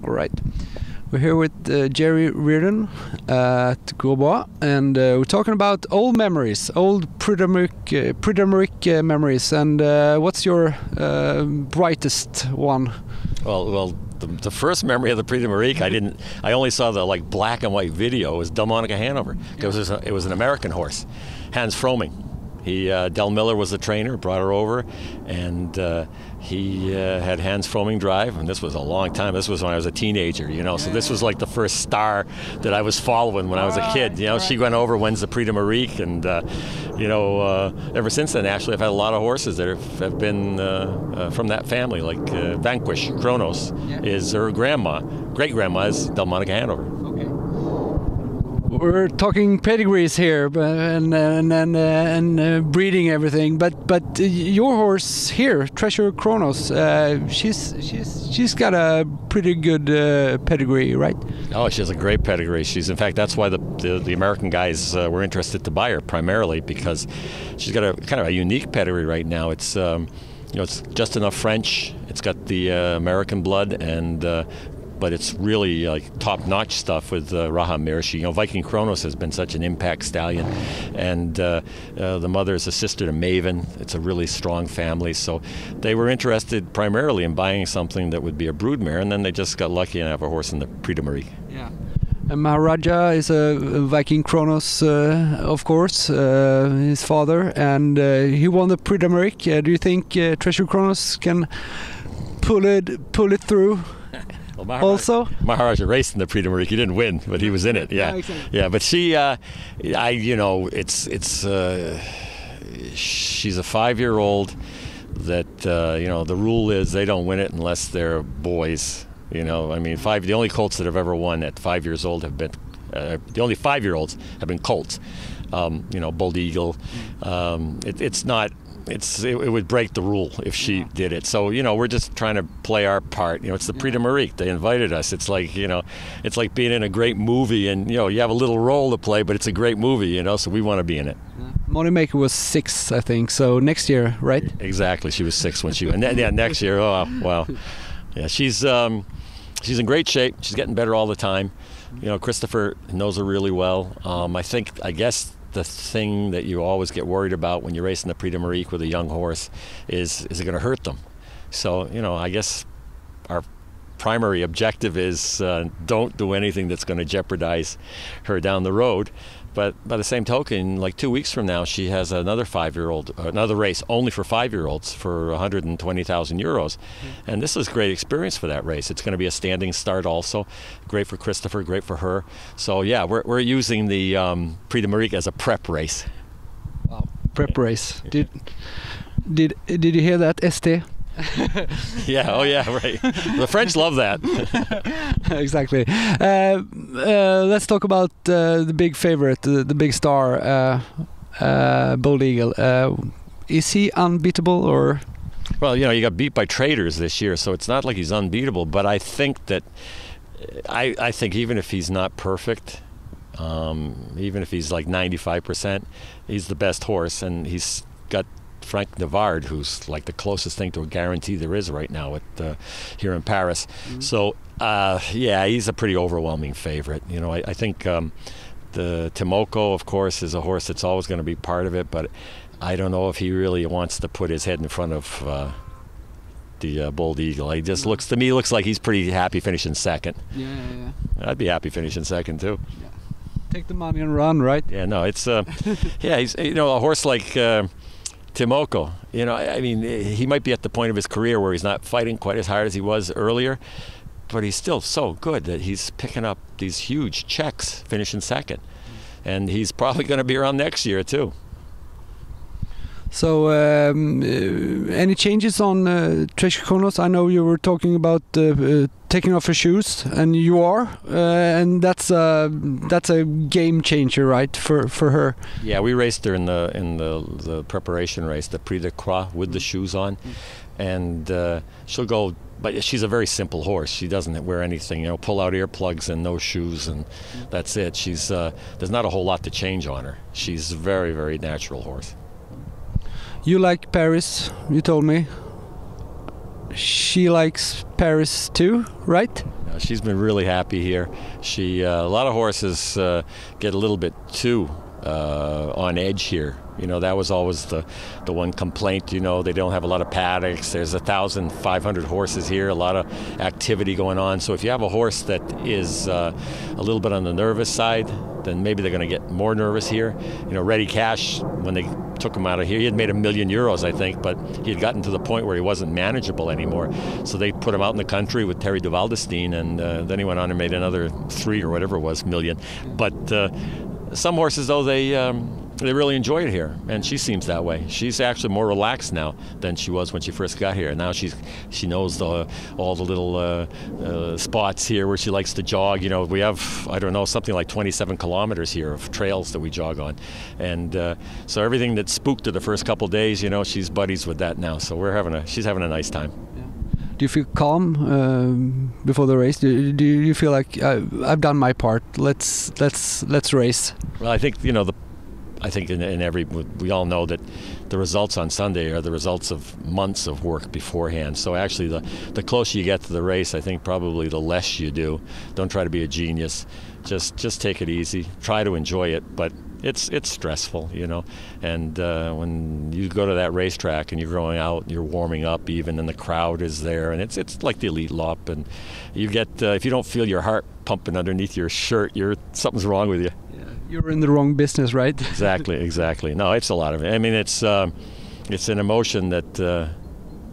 All right. We're here with Jerry Riordan at Grosbois, and we're talking about old memories, old Prix memories. And what's your brightest one? Well, the first memory of the Prix I only saw the black and white video. It was Delmonica Hanover. It was an American horse, Hans Froming. Del Miller was the trainer, brought her over, and he had Hans Froming drive, and this was a long time. This was when I was a teenager, so this was like the first star that I was following when I was a kid. She went over, wins the Prix de Marique, and ever since then, actually, I've had a lot of horses that have been from that family, like Vanquish Kronos is her great-grandma is Delmonica Hanover. We're talking pedigrees here and breeding everything, but your horse here, Treasure Kronos, she's got a pretty good pedigree, right? Oh, she has a great pedigree. In fact, that's why the American guys were interested to buy her primarily, because she's got a kind of a unique pedigree right now. It's it's just enough French. It's got the American blood, and but it's really top-notch stuff with Raham Mirshi. Viking Kronos has been such an impact stallion, and the mother is a sister to Maven. It's a really strong family, so they were interested primarily in buying something that would be a broodmare, and then they just got lucky and have a horse in the Prix de Marique. Yeah. And Maharaja is a Viking Kronos, of course, his father, and he won the Prix de Marique. Do you think Treasure Kronos can pull it through? Well, Maharaja raced in the Prix de Marique. He didn't win, but he was in it. Yeah, exactly. Yeah. But she, she's a 5-year-old that the rule is they don't win it unless they're boys. The only colts that have ever won at 5 years old have been the only 5-year-olds have been colts. Bold Eagle. It's not. It would break the rule if she did it. So we're just trying to play our part. It's the Prix de Marique. They invited us. It's like it's like being in a great movie, and you have a little role to play, but it's a great movie. So we want to be in it. Moneymaker was 6, I think. So next year, right? Exactly. She was 6 when she went. Yeah, next year. Oh wow. Yeah, she's in great shape. She's getting better all the time. Christopher knows her really well. I guess the thing that you always get worried about when you're racing the Prix de Marique with a young horse is it going to hurt them? So, I guess our primary objective is don't do anything that's going to jeopardize her down the road. But by the same token, 2 weeks from now, she has another 5-year-old, another race only for 5-year-olds for 120,000 euros. And this is a great experience for that race. It's going to be a standing start also. Great for Christopher, great for her. So yeah, we're using the Prix de Marique as a prep race. Wow, prep race. Did you hear that, ST? Yeah, oh yeah, right. The French love that. Exactly. Let's talk about the big favorite, the big star, Bold Eagle. Is he unbeatable, or? Well, you got beat by Traders this year, so it's not like he's unbeatable. But I think that I think even if he's not perfect, even if he's 95%, he's the best horse, and he's got Frank Navard, who's the closest thing to a guarantee there is right now here in Paris. So he's a pretty overwhelming favorite. I think the Timoko, of course, is a horse that's always going to be part of it, but I don't know if he really wants to put his head in front of the Bold Eagle. He just looks like he's pretty happy finishing second. Yeah. I'd be happy finishing second too. Yeah. Take the money and run, right? Yeah, no, it's he's a horse like Timoko, he might be at the point of his career where he's not fighting quite as hard as he was earlier, but he's still so good that he's picking up these huge checks finishing second. And he's probably going to be around next year too. So any changes on Treasure Kronos? I know you were talking about taking off her shoes, and you are, and that's a game changer, right, for her. Yeah, we raced her in the preparation race, the Prix de Croix, with the shoes on, and she'll go. But she's a very simple horse. She doesn't wear anything, pull out earplugs and no shoes, and that's it. She's there's not a whole lot to change on her. She's a very, very natural horse. You like Paris, you told me. She likes Paris too, right? She's been really happy here. A lot of horses get a little bit too on edge here. That was always the one complaint. They don't have a lot of paddocks. There's 1,500 horses here, a lot of activity going on. So if you have a horse that is a little bit on the nervous side, then maybe they're going to get more nervous here. Ready Cash, when they took him out of here, he had made €1 million, I think, but he had gotten to the point where he wasn't manageable anymore. So they put him out in the country with Terry de Waldestein, and then he went on and made another 3 or whatever it was million. But some horses, though, they really enjoy it here, and she seems that way. She's actually more relaxed now than she was when she first got here. Now she knows all the little spots here where she likes to jog. We have, I don't know, something like 27 kilometers here of trails that we jog on, and so everything that spooked her the first couple days, she's buddies with that now. So she's having a nice time. Do you feel calm before the race? Do you feel like I've done my part? Let's race. Well, I think I think we all know that the results on Sunday are the results of months of work beforehand. So actually, the closer you get to the race, I think probably the less you do. Don't try to be a genius. Just take it easy. Try to enjoy it, but it's stressful, And when you go to that racetrack and you're going out, and you're warming up even, and the crowd is there, and it's like the elite lop, and you get if you don't feel your heart pumping underneath your shirt, something's wrong with you. You're in the wrong business, right? Exactly. No, it's a lot of it. I mean, it's an emotion that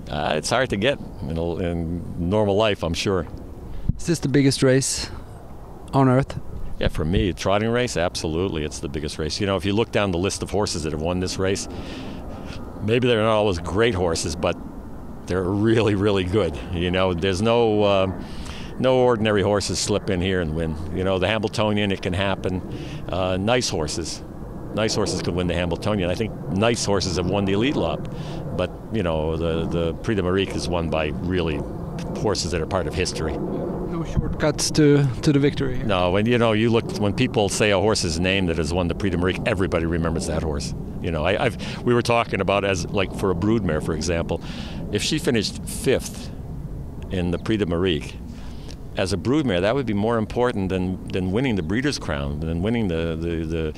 it's hard to get in normal life, I'm sure. Is this the biggest race on earth? Yeah, for me, trotting race, absolutely. It's the biggest race. If you look down the list of horses that have won this race, maybe they're not always great horses, but they're really, really good. There's no ordinary horses slip in here and win. The Hambletonian, it can happen. Nice horses can win the Hambletonian. I think nice horses have won the Elite Lop, but the Prix d'Amérique is won by really horses that are part of history. No shortcuts to the victory. No, when people say a horse's name that has won the Prix d'Amérique, everybody remembers that horse. We were talking about, as like for a broodmare, for example, if she finished 5th in the Prix d'Amérique, as a broodmare, that would be more important than winning the Breeders' Crown, than winning the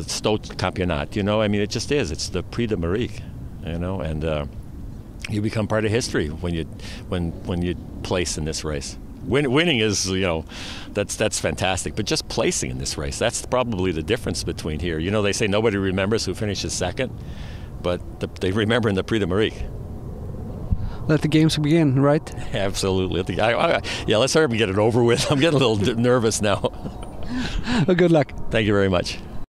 Stot Campionat. I mean, it just is. It's the Prix d'Amérique, and you become part of history when you place in this race. Winning is, that's fantastic, but just placing in this race, that's probably the difference between here. They say nobody remembers who finishes second, but they remember in the Prix d'Amérique. Let the games begin, right? Absolutely. Let's hurry up and get it over with. I'm getting a little nervous now. Well, good luck. Thank you very much.